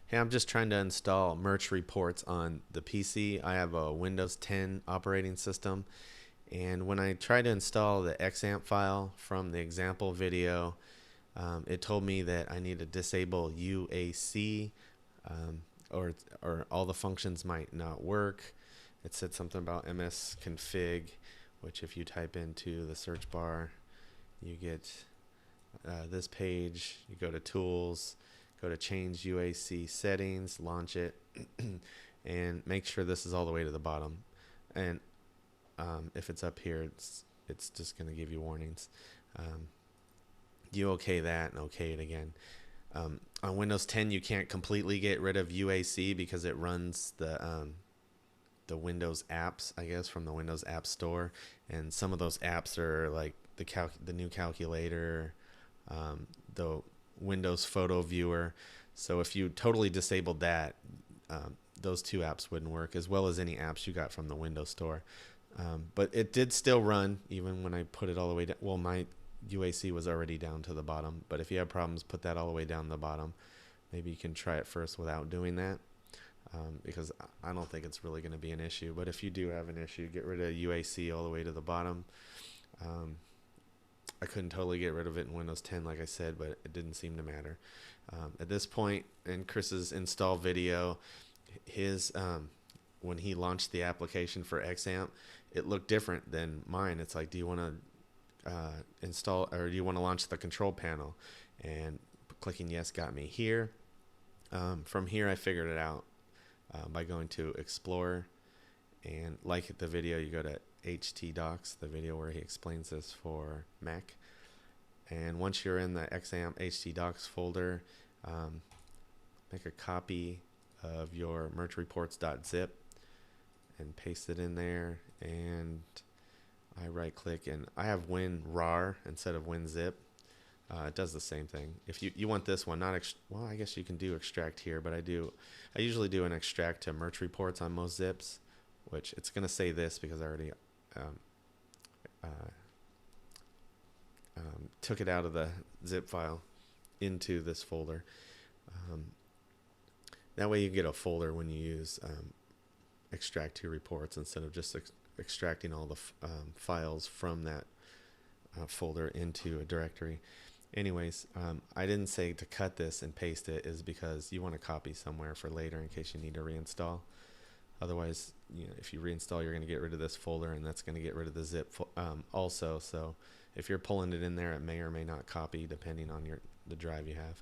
Hey, I'm just trying to install Merch Reports on the PC. I have a Windows 10 operating system, and when I tried to install the XAMPP file from the example video, it told me that I need to disable UAC, um, or all the functions might not work. It said something about msconfig, which if you type into the search bar, you get this page. You go to Tools, go to Change UAC Settings, launch it, and make sure this is all the way to the bottom. And if it's up here, it's just going to give you warnings. Um, you okay that and okay it again. On Windows 10, you can't completely get rid of UAC because it runs the Windows apps, I guess, from the Windows App Store, and some of those apps are like the new calculator, the Windows Photo Viewer. So if you totally disabled that, those two apps wouldn't work, as well as any apps you got from the Windows Store. But it did still run even when I put it all the way down. Well, my UAC was already down to the bottom, but if you have problems, put that all the way down to the bottom. Maybe you can try it first without doing that, because I don't think it's really going to be an issue. But if you do have an issue, get rid of UAC all the way to the bottom. Um, I couldn't totally get rid of it in Windows 10, like I said, but it didn't seem to matter. At this point in Chris's install video, his when he launched the application for XAMPP, it looked different than mine. It's like, do you want to install, or do you want to launch the control panel? And clicking yes got me here. From here, I figured it out by going to Explorer, and like the video, you go to htdocs, the video where he explains this for Mac. And once you're in the XAMPP htdocs folder, make a copy of your merchreports.zip and paste it in there. And I right click, and I have WinRAR instead of WinZip. It does the same thing. If you want this one, not well, I guess you can do extract here, but I usually do an extract to merch reports on most zips, which it's going to say this because I already uh, took it out of the zip file into this folder. That way you get a folder when you use extract to reports instead of just extracting all the files from that folder into a directory. Anyways, I didn't say to cut this and paste it, is because you want to copy somewhere for later in case you need to reinstall. Otherwise, if you reinstall, you're going to get rid of this folder, and that's going to get rid of the zip also. So if you're pulling it in there, it may or may not copy depending on the drive you have.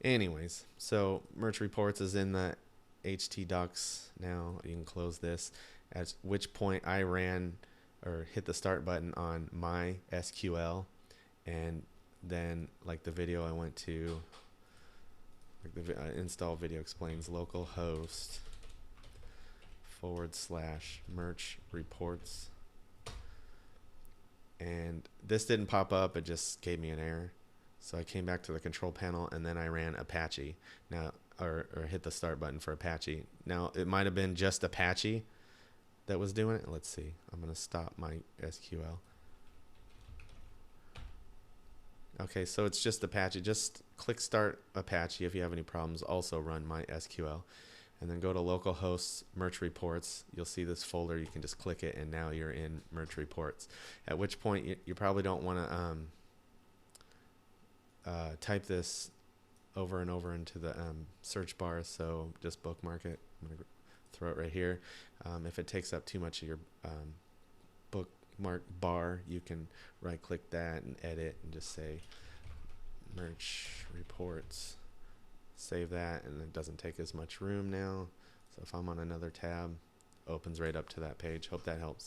Anyways, so Merch Reports is in the htdocs now. You can close this, at which point I ran or hit the start button on MySQL, and then like the video I went to, like the install video explains localhost /merch reports, and this didn't pop up, it just gave me an error. So I came back to the control panel, and then I ran Apache now, or hit the start button for Apache. Now it might have been just Apache that was doing it. Let's see, I'm going to stop my SQL. Okay, so it's just Apache. Just click start Apache if you have any problems. Also run MySQL, and then go to localhost merch reports. You'll see this folder. You can just click it, and now you're in merch reports. At which point you probably don't want to type this over and over into the search bar, so just bookmark it. I'm going to throw it right here. If it takes up too much of your bookmark bar, you can right click that and edit and just say merch reports. Save that, and it doesn't take as much room now. So if I'm on another tab, opens right up to that page. Hope that helps.